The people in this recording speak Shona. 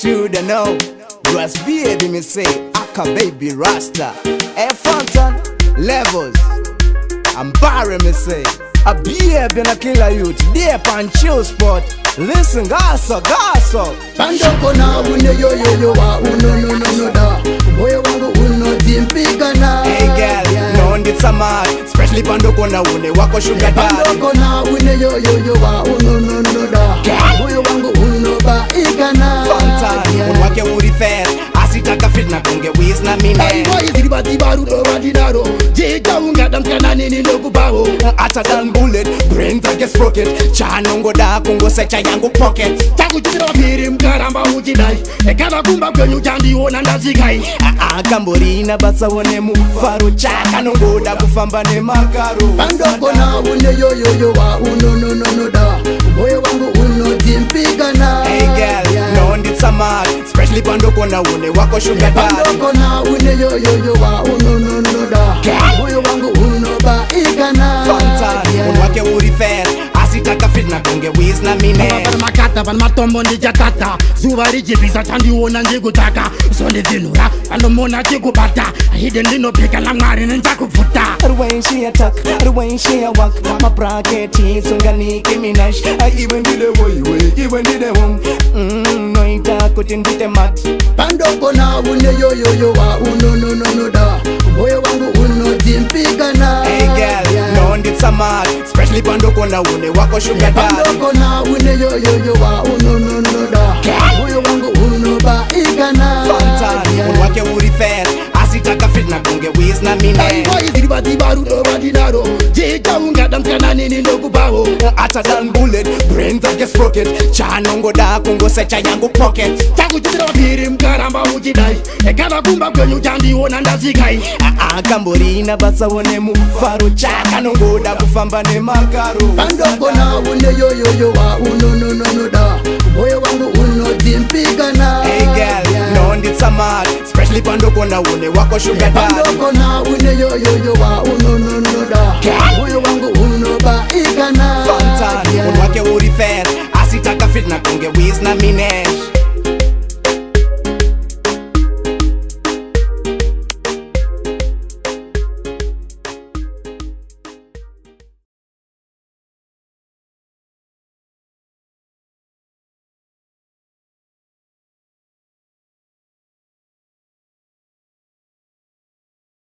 shoulda know. Ras baby me say, Aka baby Rasta. Air Fountain, levels. I'm Barry me say. A baby na killer youth, dear pan chill spot. Listen, gaso. Pandoko na une yo wa uno no da. Boy wangu uno timpiga na. Hey girl, no one did some mad. Especially pandoko na une wako sugar daddy. Pandoko na une yo wa uno no da. Boy wangu uno ba igana. Fountain, unwake uri fair. Asitaka fit na konge wiz na mine. Boy ziribati barudo wadinaro. Jika unga damkana nini loku bawo. Ata dan bullet, brains I guess rocket. Chanongo da kongo secha yangu pocket. Taku chitira wapiri mkaramba ujidai. Ekana kumba kwenyu chandi ona ndazigai. Kamborina basa wone mufaru. Chanongo da kufamba ne makaro. Pandoko na une yo wa uno no da. Boy wangu uno timpiga na. Hey girl, no one did some mad. Especially pandoko na une wako sugar daddy. Pandoko na une yo wa uno no da. Boy wangu uno ba igana. Fountain, unwake uri fair. Asitaka fit na konge wiz na mine. Makata van matombo ndijatata. Zuva rijibisa chandi wona njigutaka. Sonde zinura, anomona jigubata. Hidden lino pika la ngari njakufuta. When she attack, when she a walk. My bracket is ungani kiminash. I even did a way, even did a wrong. No ita couldn't do the mat. Pandoko na une yo wa uno no da. Boy wangu uno timpiga na. Hey girl, no one did some mad. Especially pandoko na une wako sugar daddy. Pandoko na une yo wa uno no da. Boy wangu uno ba igana. Fountain, unwake uri fair. Asitaka fit na konge wiz na mine. Boy ziribati barudo wadinaro. Jika unga damkana nini loku bawo. Ata dan bullet, brains I guess rocket. Chanongo da kongo secha yangu pocket. Taku chitira wapiri mkaramba ujidai. Ekana kumba kwenyu chandi ona ndazigai. Kamborina basa wone mufaru. Chanongo da kufamba ne makaro. Pandoko na une yo wa uno no da. Boy wangu uno timpiga na. Hey girl, no one did some mad. Especially pandoko na une wako sugar daddy. Pandoko na une yo wa uno no da. Boy wangu uno ba igana. Fountain, unwake uri fair. Asitaka fit na konge wiz na mine.